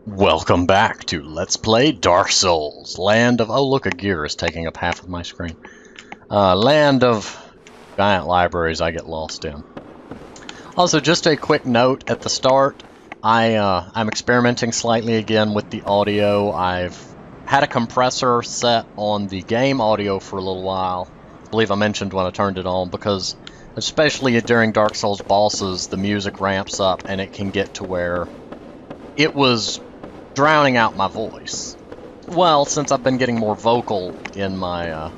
Welcome back to Let's Play Dark Souls, land of... Oh, look, a gear is taking up half of my screen. Land of giant libraries I get lost in. Also, just a quick note at the start, I'm experimenting slightly again with the audio. I've had a compressor set on the game audio for a little while. I believe I mentioned when I turned it on, because especially during Dark Souls bosses, the music ramps up and it can get to where it was drowning out my voice. Well, since I've been getting more vocal in my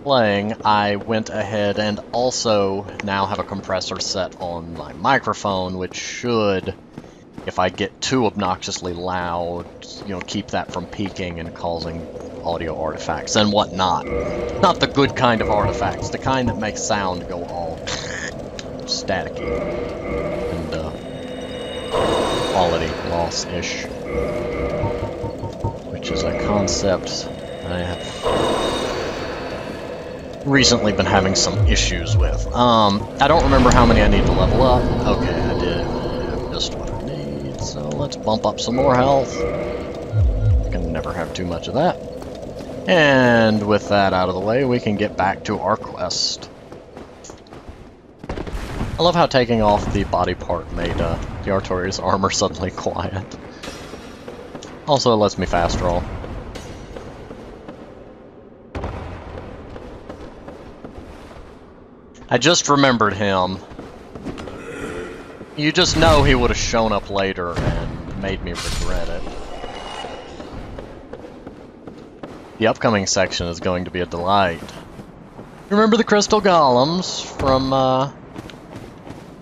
playing, I went ahead and also now have a compressor set on my microphone, which should, if I get too obnoxiously loud, keep that from peaking and causing audio artifacts and whatnot. Not the good kind of artifacts, the kind that makes sound go all staticky and quality loss-ish, which is a concept I have recently been having some issues with. I don't remember how many I need to level up. Okay, I did. I missed what I need, so let's bump up some more health. Can never have too much of that. And with that out of the way, we can get back to our quest. I love how taking off the body part made the Artorias armor suddenly quiet. Also, it lets me fast roll. I just remembered him. You just know he would have shown up later and made me regret it. The upcoming section is going to be a delight. Remember the crystal golems from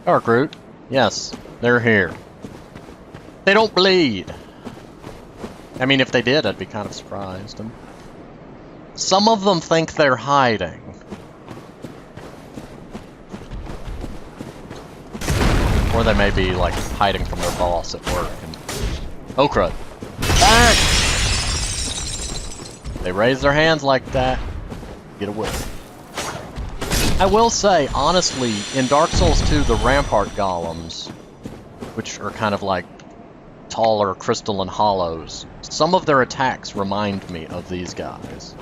Darkroot? Yes, they're here. They don't bleed. I mean, if they did, I'd be kind of surprised. And some of them think they're hiding. Or they may be, like, hiding from their boss at work. And... Oh, crud. Back! They raise their hands like that. Get away. I will say, honestly, in Dark Souls 2, the Rampart Golems, which are kind of like taller crystalline hollows, some of their attacks remind me of these guys.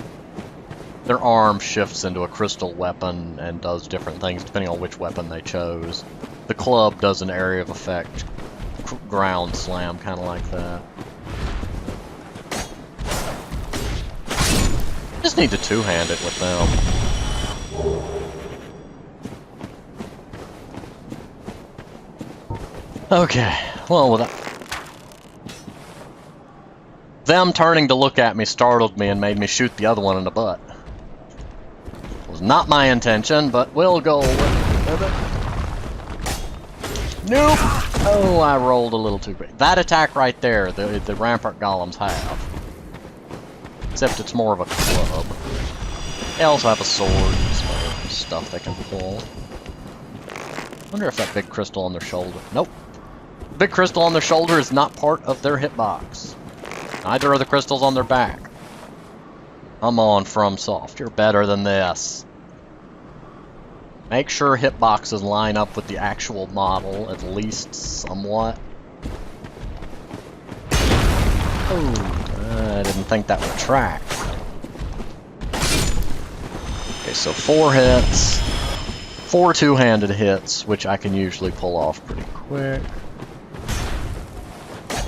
Their arm shifts into a crystal weapon and does different things depending on which weapon they chose. The club does an area of effect ground slam, kind of like that. Just need to two-hand it with them. Okay, well, with that... Them turning to look at me startled me and made me shoot the other one in the butt. It was not my intention, but we'll go with it. Nope! Oh, I rolled a little too big. That attack right there, the Rampart Golems have. Except it's more of a club. They also have a sword and some stuff they can pull. Wonder if that big crystal on their shoulder... Nope. The big crystal on their shoulder is not part of their hitbox. Neither are the crystals on their back. Come on, FromSoft. You're better than this. Make sure hitboxes line up with the actual model, at least somewhat. Oh, I didn't think that would track. Okay, so 4 hits. 4 two-handed hits, which I can usually pull off pretty quick.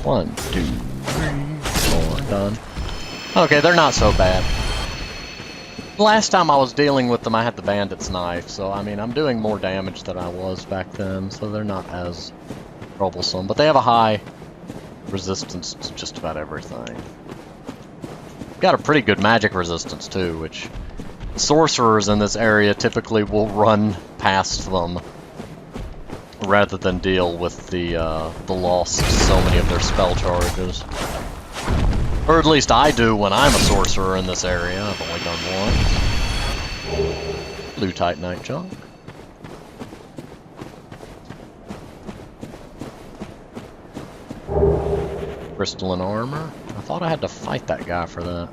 1, 2, 3, 4, done. Okay, they're not so bad. Last time I was dealing with them, I had the bandit's knife, so I mean, I'm doing more damage than I was back then, so they're not as troublesome. But they have a high resistance to just about everything. Got a pretty good magic resistance too, which sorcerers in this area typically will run past them rather than deal with the loss of so many of their spell charges. Or at least I do when I'm a sorcerer in this area. I've only done one. Blue Titanite junk. Crystalline armor. I thought I had to fight that guy for that.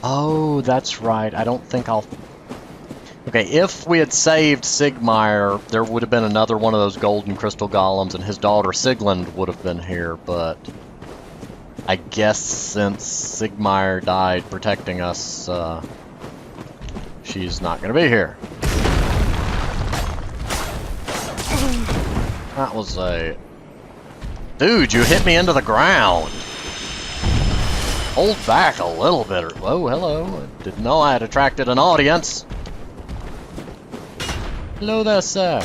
Oh, that's right. I don't think I'll... Okay, if we had saved Sigmire, there would have been another one of those golden crystal golems, and his daughter Sigland would have been here, but I guess since Sigmire died protecting us, she's not going to be here. That was a... Dude, you hit me into the ground! Hold back a little bit. Whoa, hello. I didn't know I had attracted an audience. Hello there, sir.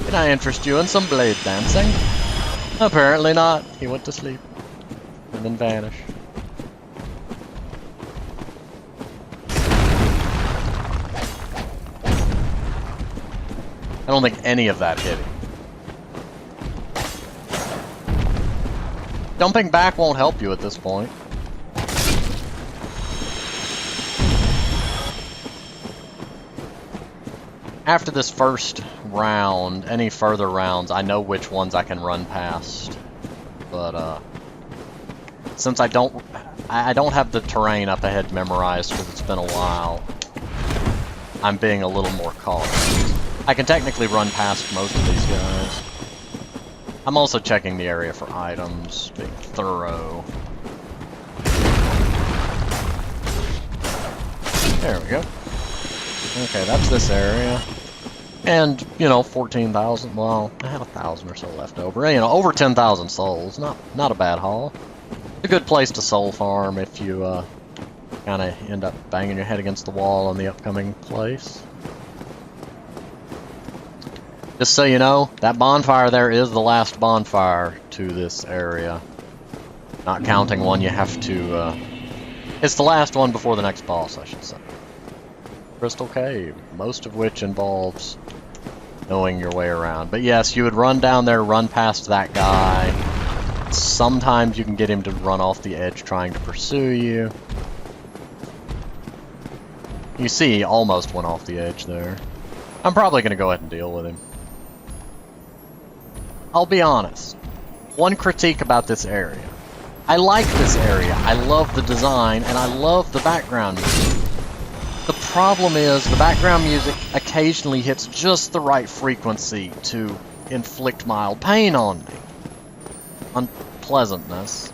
Can I interest you in some blade dancing? Apparently not. He went to sleep and then vanished. I don't think any of that hit him. Jumping back won't help you at this point. After this first round, any further rounds, I know which ones I can run past. But since I don't have the terrain up ahead memorized because it's been a while, I'm being a little more cautious. I can technically run past most of these guys. I'm also checking the area for items, being thorough. There we go. Okay, that's this area. And, you know, 14,000, well, I have 1,000 or so left over. You know, over 10,000 souls, not a bad haul. A good place to soul farm if you, kind of end up banging your head against the wall on the upcoming place. Just so you know, that bonfire there is the last bonfire to this area. Not counting one you have to, it's the last one before the next boss, I should say. Crystal Cave, most of which involves knowing your way around. But yes, you would run down there, run past that guy. Sometimes you can get him to run off the edge trying to pursue you. You see, he almost went off the edge there. I'm probably going to go ahead and deal with him. I'll be honest. One critique about this area. I like this area. I love the design, and I love the background music. The problem is, the background music occasionally hits just the right frequency to inflict mild pain on me. Unpleasantness.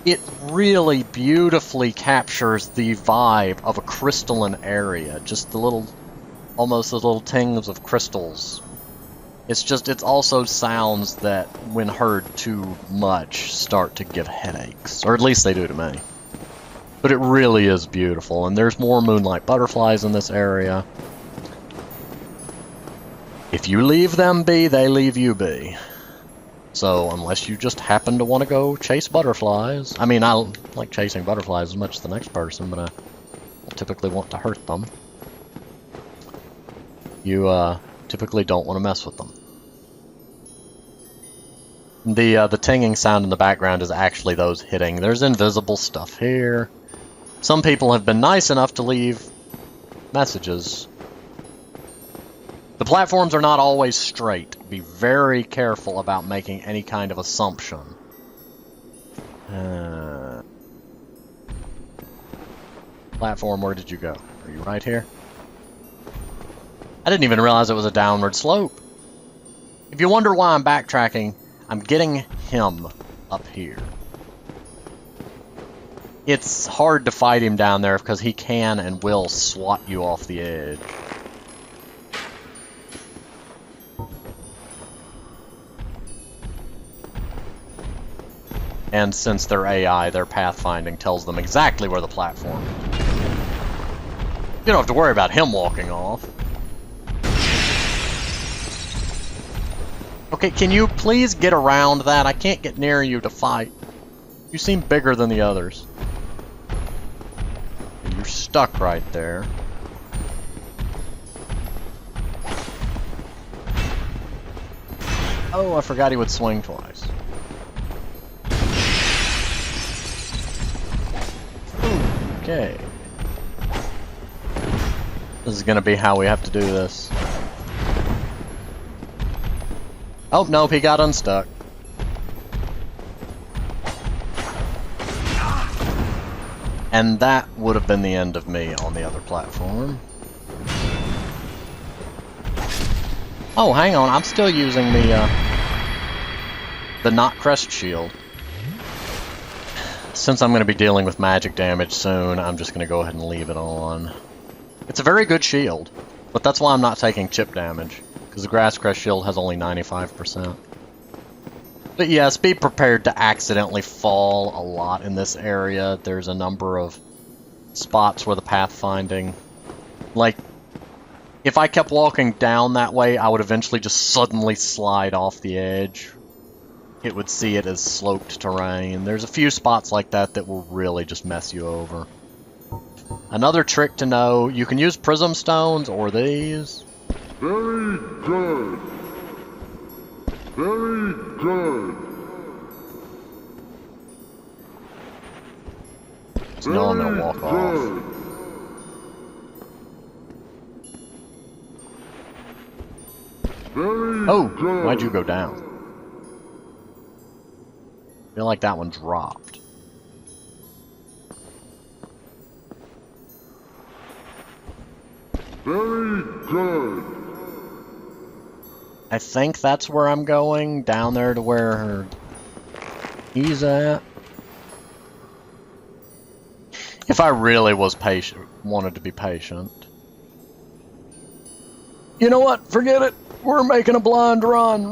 It really beautifully captures the vibe of a crystalline area. Just the little, almost the little tings of crystals. It's also sounds that, when heard too much, start to give headaches. Or at least they do to me. But it really is beautiful, and there's more moonlight butterflies in this area. If you leave them be, they leave you be. So, unless you just happen to want to go chase butterflies... I mean, I like chasing butterflies as much as the next person, but I typically want to hurt them. You, typically don't want to mess with them. The tinging sound in the background is actually those hitting. There's invisible stuff here. Some people have been nice enough to leave messages. The platforms are not always straight. Be very careful about making any kind of assumption. Platform, where did you go? Are you right here? I didn't even realize it was a downward slope. If you wonder why I'm backtracking, I'm getting him up here. It's hard to fight him down there because he can and will swat you off the edge. And since they're AI, their pathfinding tells them exactly where the platform is. You don't have to worry about him walking off. Okay, can you please get around that? I can't get near you to fight. You seem bigger than the others. You're stuck right there. Oh, I forgot he would swing twice. Okay. This is gonna be how we have to do this. Oh, nope, he got unstuck. And that would have been the end of me on the other platform. Oh, hang on, I'm still using the Knot Crest shield. Since I'm going to be dealing with magic damage soon, I'm just going to go ahead and leave it on. It's a very good shield, but that's why I'm not taking chip damage, because the Grass Crest shield has only 95%. But yes, be prepared to accidentally fall a lot in this area. There's a number of spots where the pathfinding... Like, if I kept walking down that way, I would eventually just suddenly slide off the edge. It would see it as sloped terrain. There's a few spots like that that will really just mess you over. Another trick to know, you can use prism stones or these. Very good. Very good. Just know I'm gonna walk off. Oh, why'd you go down? I feel like that one dropped. Very good. I think that's where I'm going, down there to where he's at. If I really was patient, wanted to be patient. You know what? Forget it. We're making a blind run.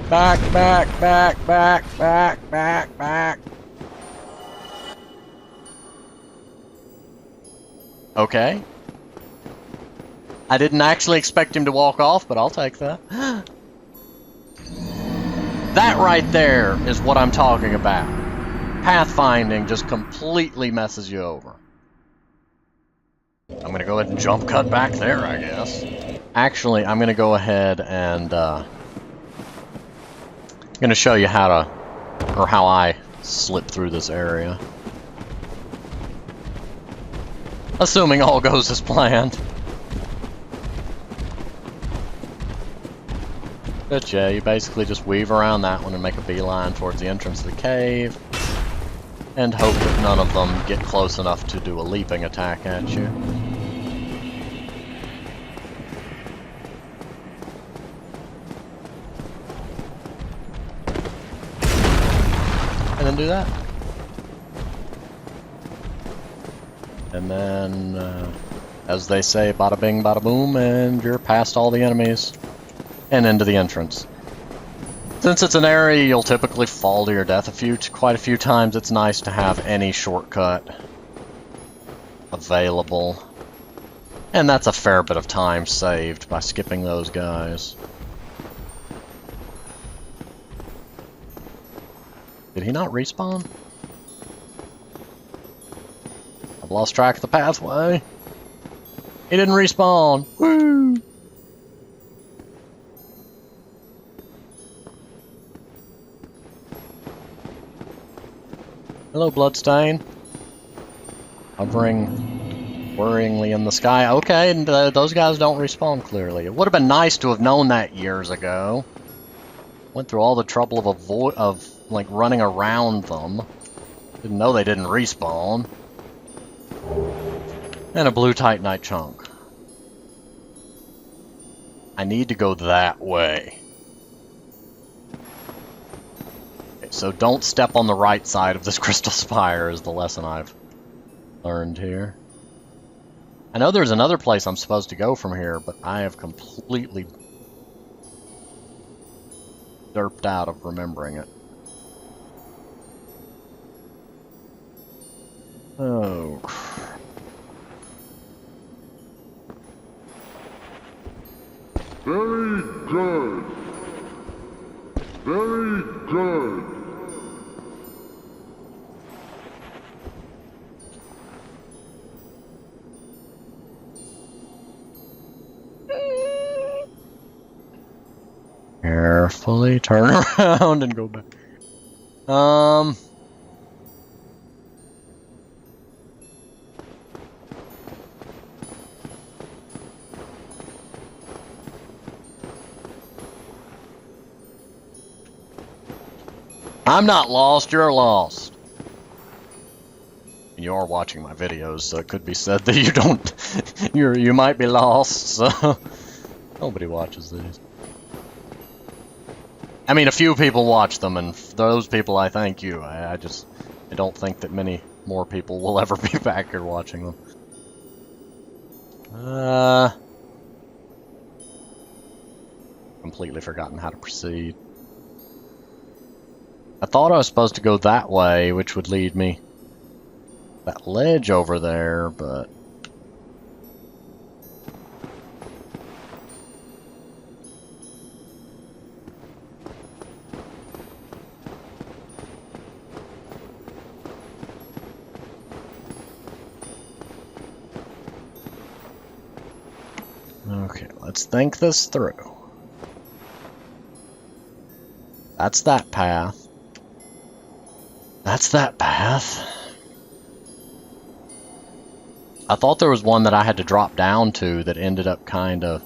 Back, back, back, back, back, back, back. Okay. I didn't actually expect him to walk off, but I'll take that. That right there is what I'm talking about. Pathfinding just completely messes you over. I'm gonna go ahead and jump cut back there, I guess. Actually, I'm gonna go ahead and I'm gonna show you how to, or how I slip through this area. Assuming all goes as planned. But yeah, you basically just weave around that one and make a beeline towards the entrance of the cave. And hope that none of them get close enough to do a leaping attack at you. And then do that. And then, as they say, bada bing, bada boom, and you're past all the enemies and into the entrance. Since it's an area you'll typically fall to your death quite a few times, it's nice to have any shortcut available. And that's a fair bit of time saved by skipping those guys. Did he not respawn? I've lost track of the pathway. He didn't respawn. Woo! Hello, Bloodstain. Hovering worryingly in the sky. Okay, and those guys don't respawn clearly. It would have been nice to have known that years ago. Went through all the trouble of like running around them. Didn't know they didn't respawn. And a blue Titanite chunk. I need to go that way. So don't step on the right side of this crystal spire is the lesson I've learned here. I know there's another place I'm supposed to go from here, but I have completely derped out of remembering it. Oh, crap. Very good. Very good. Carefully turn around and go back. I'm not lost, you're lost. And you are watching my videos, so it could be said that you don't... you might be lost, so... Nobody watches these. I mean, a few people watch them, and those people, I thank you. I don't think that many more people will ever be back here watching them. Completely forgotten how to proceed. I thought I was supposed to go that way, which would lead me that ledge over there, but... Okay, let's think this through. That's that path. That's that path. I thought there was one that I had to drop down to that ended up kind of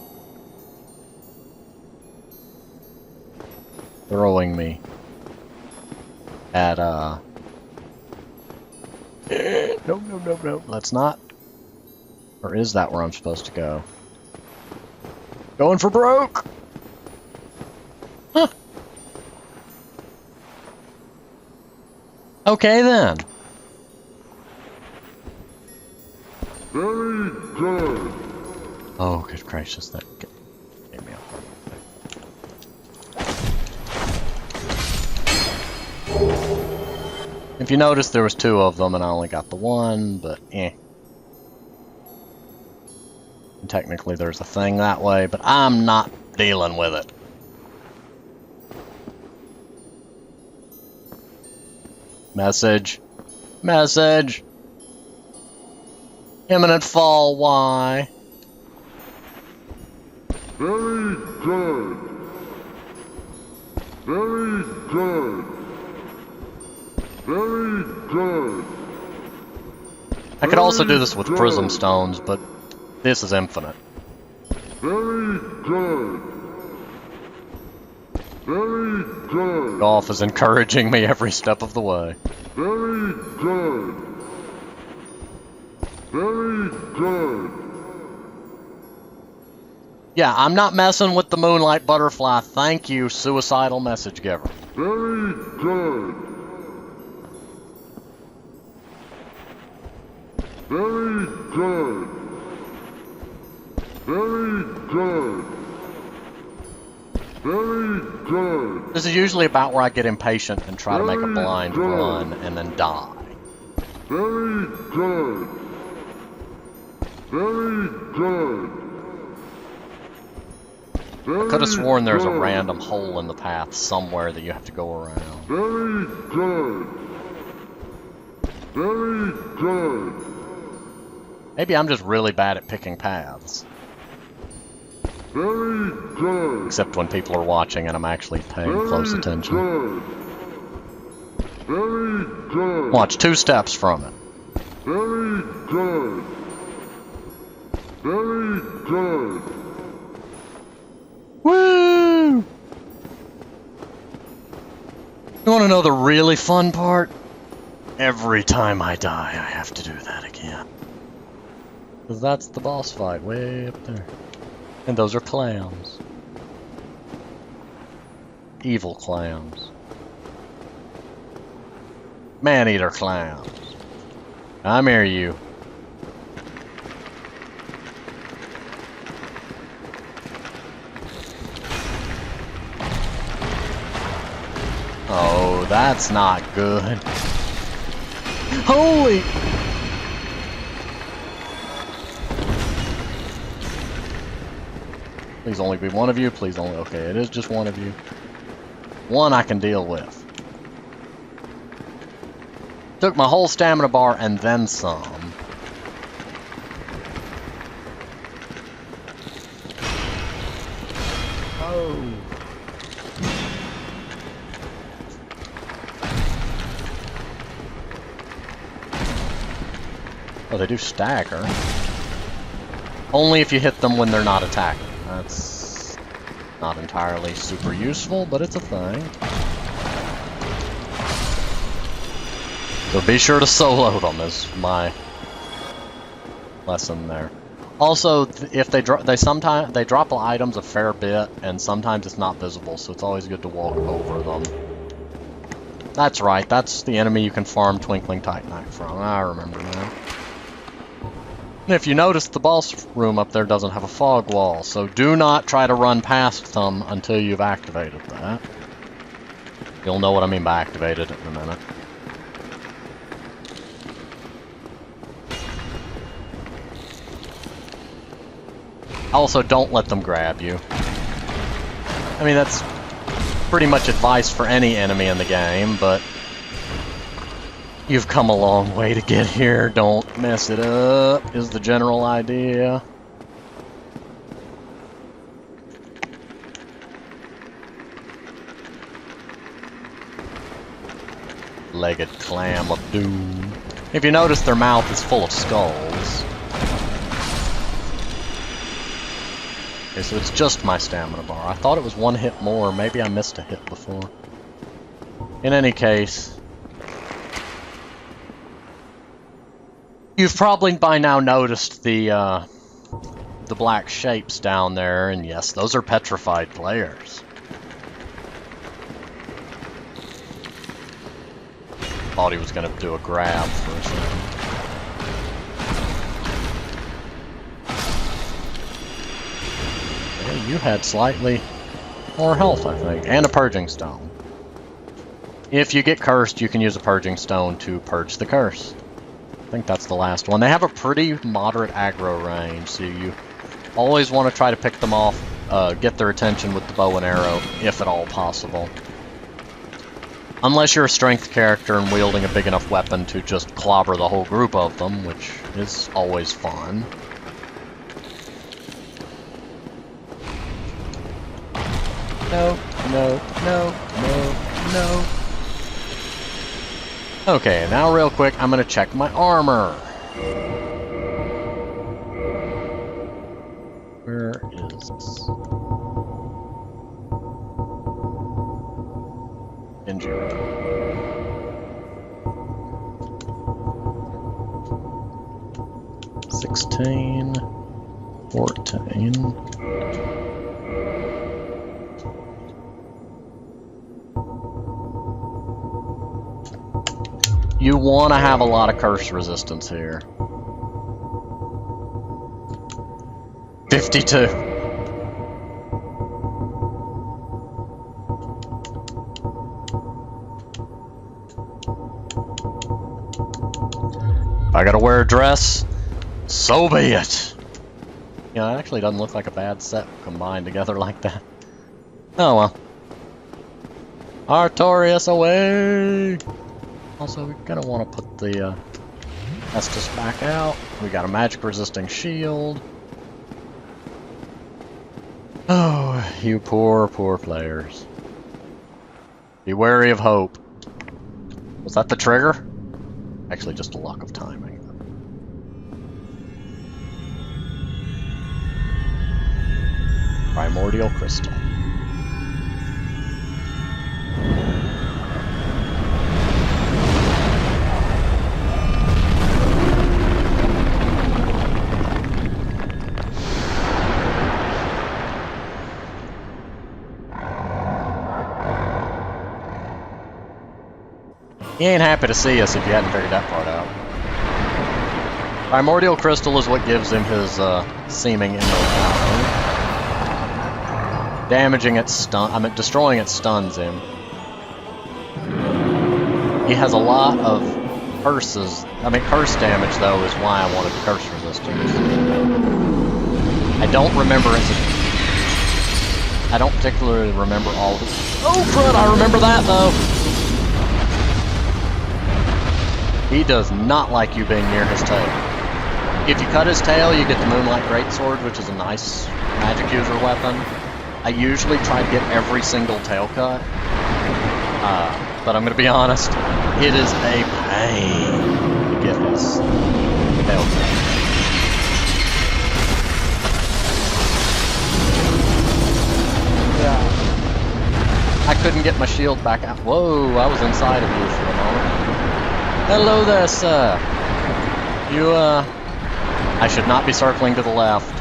throwing me at, No, no. Let's not. Or is that where I'm supposed to go? Going for broke! Huh. Okay then. Very good. Oh, good gracious, that gave me a heart. If you notice, there was two of them and I only got the one, but eh. And technically there's a thing that way, but I'm not dealing with it. Message. Message. Imminent fall, why? Very good. Very good. Very good. I could also do this with prism stones, but this is infinite. Very good. Very good. Golf is encouraging me every step of the way. Very good. Very good. Yeah, I'm not messing with the moonlight butterfly. Thank you, suicidal message giver. Very good. Very good. Very good. Very good. This is usually about where I get impatient and try to make a blind run and then die. Very good. Very good. I could have sworn there's a random hole in the path somewhere that you have to go around. Very good. Very good. Maybe I'm just really bad at picking paths. Very good. Except when people are watching and I'm actually paying close attention. Good. Very good. Watch, 2 steps from it. Very good. Very good. Woo! You want to know the really fun part? Every time I die, I have to do that again. Because that's the boss fight way up there. And those are clams. Evil clams. Man-eater clams. I'm here, you. Oh, that's not good. Holy! Please only be one of you. Please only... Okay, it is just one of you. One I can deal with. Took my whole stamina bar and then some. Oh. Oh, they do stagger. Only if you hit them when they're not attacking. That's not entirely super useful, but it's a thing. So be sure to solo them is my lesson there. Also, if they drop items a fair bit, and sometimes it's not visible, so it's always good to walk over them. That's right, that's the enemy you can farm Twinkling Titanite from. I remember now. And if you notice, the boss room up there doesn't have a fog wall, so do not try to run past them until you've activated that. You'll know what I mean by activated in a minute. Also, don't let them grab you. I mean, that's pretty much advice for any enemy in the game, but you've come a long way to get here. Don't mess it up, is the general idea. Legged clam of doom. If you notice, their mouth is full of skulls. Okay, so it's just my stamina bar. I thought it was one hit more. Maybe I missed a hit before. In any case, you've probably by now noticed the black shapes down there, and yes, those are petrified players. Thought he was going to do a grab for a second. Yeah, you had slightly more health, I think, and a purging stone. If you get cursed, you can use a purging stone to purge the curse. I think that's the last one. They have a pretty moderate aggro range, so you always want to try to pick them off, get their attention with the bow and arrow, if at all possible. Unless you're a strength character and wielding a big enough weapon to just clobber the whole group of them, which is always fun. No, no, no, no, no. Okay, now real quick, I'm gonna check my armor. Where is this? Injury. $16, $14. You want to have a lot of curse resistance here. 52. If I gotta wear a dress, so be it. You know, it actually doesn't look like a bad set combined together like that. Oh well. Artorias away! Also, we're gonna want to put the Estus back out. We got a magic resisting shield. Oh, you poor, poor players. Be wary of hope. Was that the trigger? Actually, just a luck of timing. Primordial crystal. He ain't happy to see us if you hadn't figured that part out. Primordial crystal is what gives him his seeming immortality. Damaging it destroying it stuns him. He has a lot of curses. Curse damage though is why I wanted curse resistance. I don't remember I don't particularly remember all of it. Oh crud, I remember that though. He does not like you being near his tail. If you cut his tail, you get the Moonlight Greatsword, which is a nice magic user weapon. I usually try to get every single tail cut, but I'm going to be honest, it is a pain to get his tail cut. Yeah. I couldn't get my shield back out. Whoa, I was inside of you for a moment. Hello there, sir. You, I should not be circling to the left.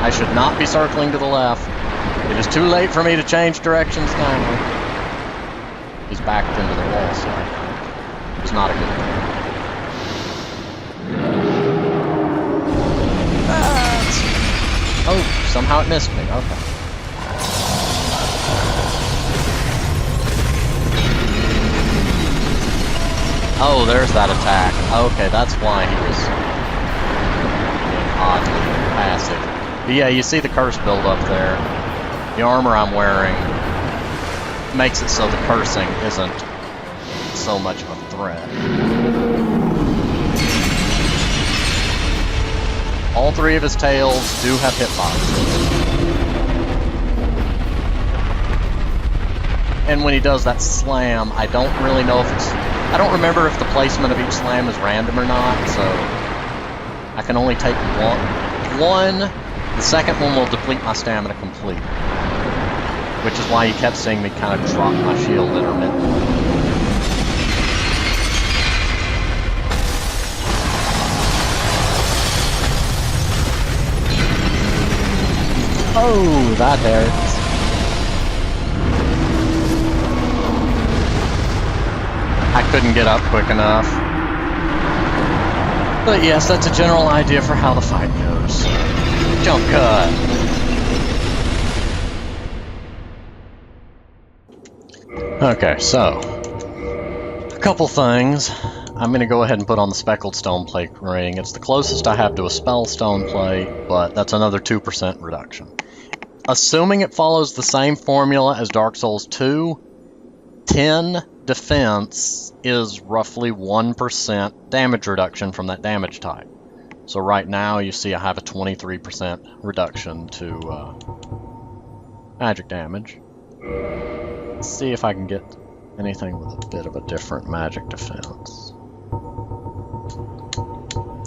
I should not be circling to the left. It is too late for me to change directions now. He's backed into the wall, so it's not a good thing. Oh, somehow it missed me. Okay. Oh, there's that attack. Okay, that's why he was being oddly passive. But yeah, you see the curse build up there. The armor I'm wearing makes it so the cursing isn't so much of a threat. All three of his tails do have hitboxes. And when he does that slam, I don't really know if it's... I don't remember if the placement of each slam is random or not, so... I can only take one. The second one will deplete my stamina completely. Which is why you kept seeing me kind of drop my shield intermittently. Oh, that hurts. I couldn't get up quick enough. But yes, that's a general idea for how the fight goes. Jump cut. Okay, so a couple things. I'm going to go ahead and put on the speckled stone plate ring. It's the closest I have to a spell stone plate, but that's another 2% reduction. Assuming it follows the same formula as Dark Souls 2, 10 defense is roughly 1% damage reduction from that damage type. So right now you see I have a 23% reduction to magic damage. Let's see if I can get anything with a bit of a different magic defense.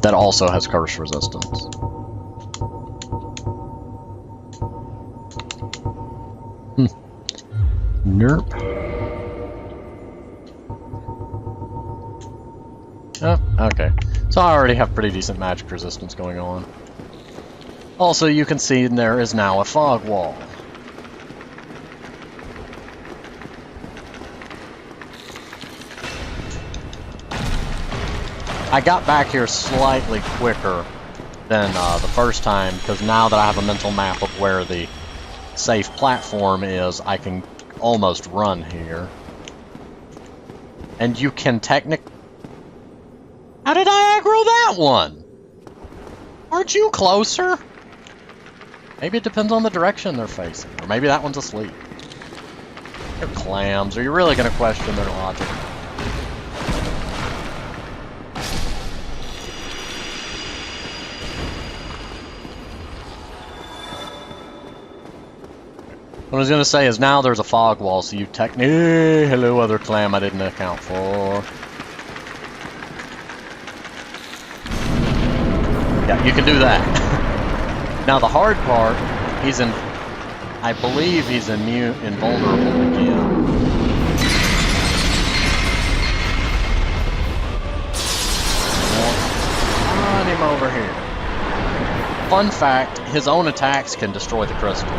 That also has curse resistance. Nerp. Oh, okay. So I already have pretty decent magic resistance going on. Also, you can see there is now a fog wall. I got back here slightly quicker than the first time, because now that I have a mental map of where the safe platform is, I can almost run here. And you can technically... How did I aggro that one? Aren't you closer? Maybe it depends on the direction they're facing. Or maybe that one's asleep. They're clams. Are you really going to question their logic? What I was going to say is now there's a fog wall, so you technically... Hello, other clam I didn't account for. Yeah, you can do that. Now the hard part, he's in... I believe he's invulnerable again. Run him over here. Fun fact, his own attacks can destroy the crystal.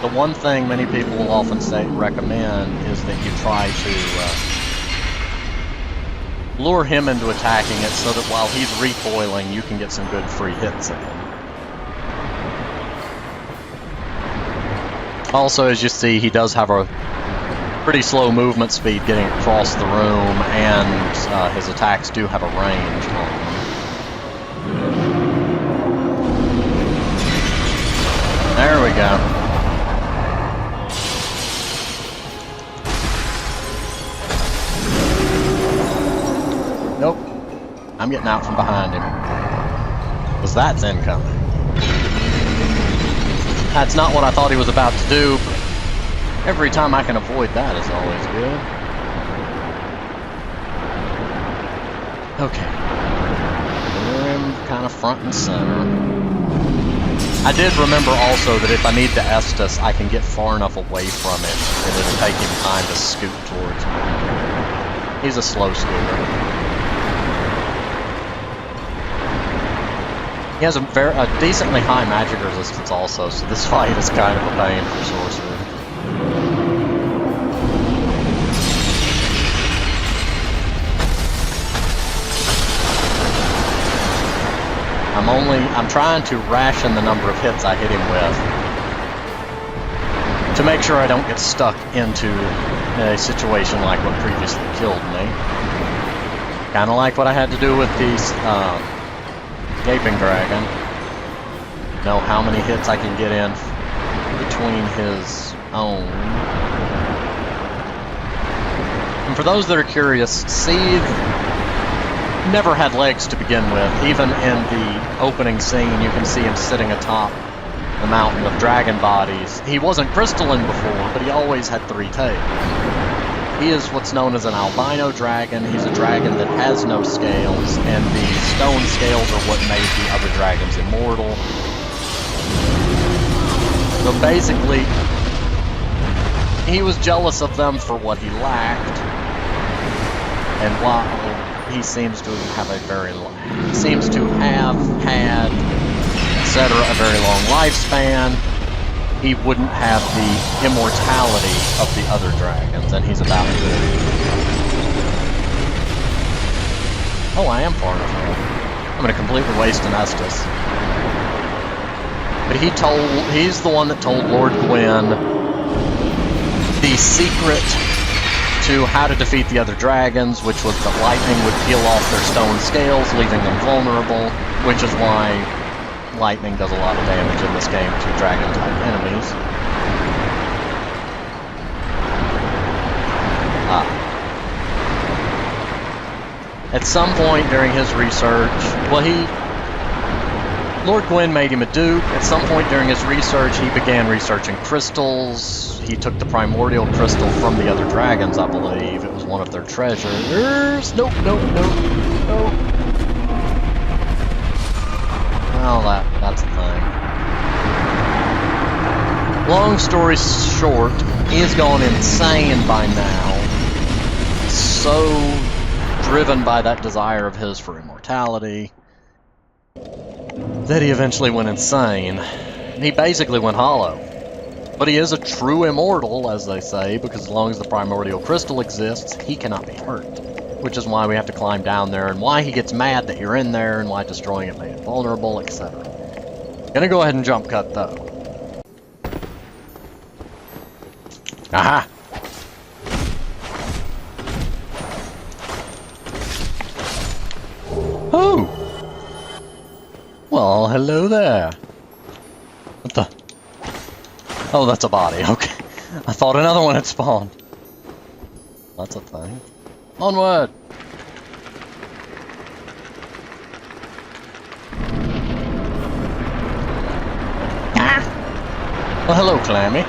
The one thing many people will often recommend is that you try to lure him into attacking it so that while he's recoiling, you can get some good free hits in. Also, as you see, he does have a pretty slow movement speed getting across the room, and his attacks do have a range on them. There we go. Nope. I'm getting out from behind him. Because that's incoming. That's not what I thought he was about to do, but every time I can avoid that is always good. Okay. We're in kind of front and center. I did remember also that if I need to Estus, I can get far enough away from it that it'll take him time to scoot towards me. He's a slow scooter. He has a decently high magic resistance also, so this fight is kind of a pain for sorcerer. I'm trying to ration the number of hits I hit him with to make sure I don't get stuck into a situation like what previously killed me. Kind of like what I had to do with these Gaping Dragon. Know how many hits I can get in between his own. And for those that are curious, Seethe never had legs to begin with. Even in the opening scene, you can see him sitting atop the mountain of dragon bodies. He wasn't crystalline before, but he always had 3 tails. He is what's known as an albino dragon. He's a dragon that has no scales, and the stone scales are what made the other dragons immortal. So basically, he was jealous of them for what he lacked, and while he seems to have had, etc., a very long lifespan, he wouldn't have the immortality of the other dragons, and he's about to. Oh, I am far enough. I'm going to completely waste an Estus. But he's the one that told Lord Gwyn the secret to how to defeat the other dragons, which was that lightning would peel off their stone scales, leaving them vulnerable, which is why lightning does a lot of damage in this game to dragon-type enemies. At some point during his research, Lord Gwyn made him a duke. At some point during his research, he began researching crystals. He took the primordial crystal from the other dragons, I believe. It was one of their treasures. Nope. Well, that's a thing. Long story short, he has gone insane by now. So driven by that desire of his for immortality that he eventually went insane. He basically went hollow. But he is a true immortal, as they say, because as long as the primordial crystal exists, he cannot be hurt. Which is why we have to climb down there, and why he gets mad that you're in there, and why destroying it made it vulnerable, etc. Gonna go ahead and jump cut, though. Aha! Oh! Well, hello there. What the? Oh, that's a body, okay. I thought another one had spawned. That's a thing. Onward! Ah! Well, hello, Clammy.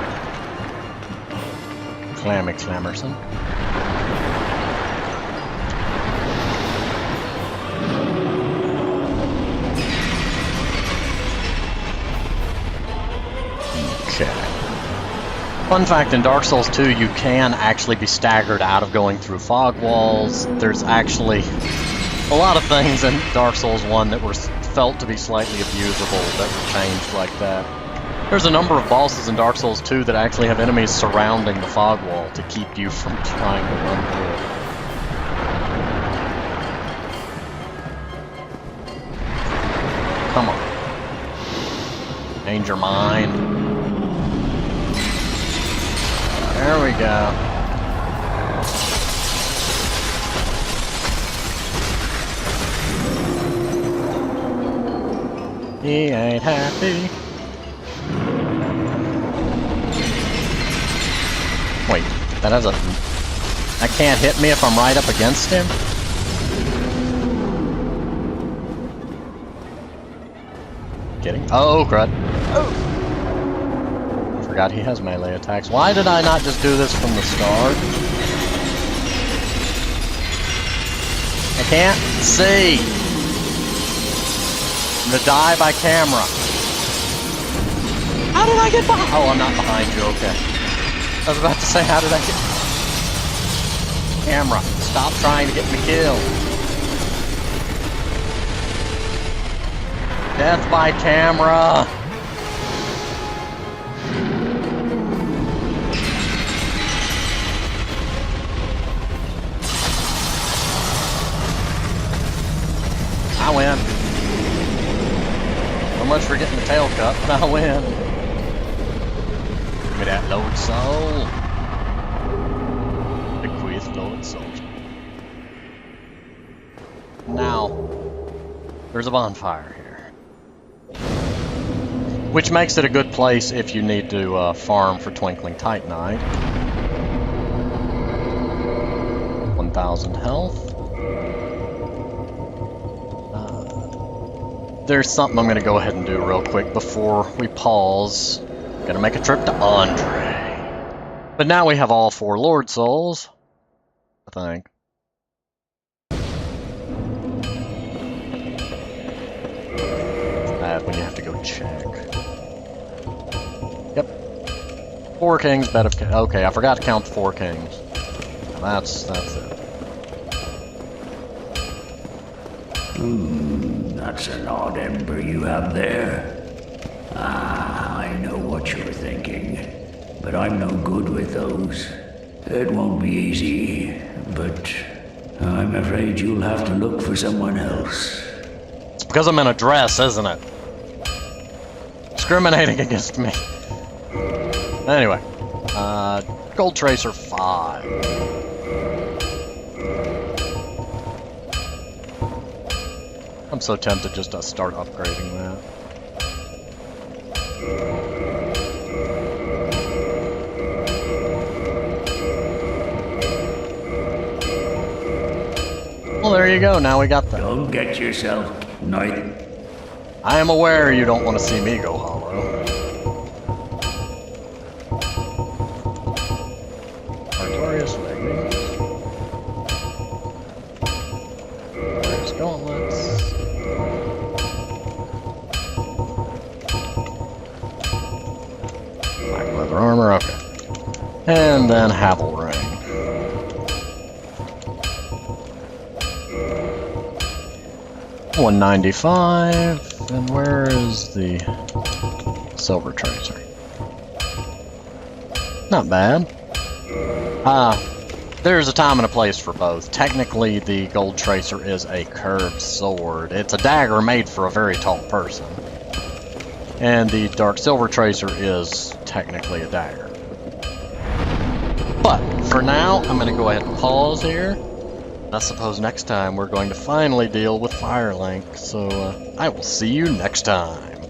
Clammy Clammerson. Fun fact, in Dark Souls 2, you can actually be staggered out of going through fog walls. There's actually a lot of things in Dark Souls 1 that were felt to be slightly abusable that were changed like that. There's a number of bosses in Dark Souls 2 that actually have enemies surrounding the fog wall to keep you from trying to run through it. Come on. Change your mind. There we go. He ain't happy. Wait, that has a... That can't hit me if I'm right up against him? Kidding? Oh, crud. Oh! Forgot he has melee attacks. Why did I not just do this from the start? I can't see. I'm gonna die by camera. How did I get behind? Oh, I'm not behind you, okay. I was about to say, how did I get... Camera, stop trying to get me killed. Death by camera! I win. So much for getting the tail cut, but I win. Give me that Lord Soul. Bequeath Lord Soul. Now, there's a bonfire here. Which makes it a good place if you need to farm for Twinkling Titanite. 1,000 health. There's something I'm going to go ahead and do real quick before we pause. Gonna make a trip to Andre. But now we have all 4 Lord Souls, I think. It's bad when you have to go check. Yep. 4 kings, bed of kings. Okay, I forgot to count the 4 kings. That's it. That's an odd ember you have there. Ah, I know what you're thinking, but I'm no good with those. It won't be easy, but I'm afraid you'll have to look for someone else. It's because I'm in a dress, isn't it? Discriminating against me. Anyway, Gold Tracer 5. I'm so tempted just to start upgrading that. Well, there you go. Now we got that. Don't get yourself neither. I am aware you don't want to see me go hollow. Artorias Leggings. There's gauntlets. Black leather armor, okay. And then Havel Ring. $195, and where is the Silver Tracer? Not bad. There's a time and a place for both. Technically, the Gold Tracer is a curved sword. It's a dagger made for a very tall person. And the Dark Silver Tracer is technically a dagger. But, for now, I'm going to go ahead and pause here. I suppose next time we're going to finally deal with Firelink, so I will see you next time.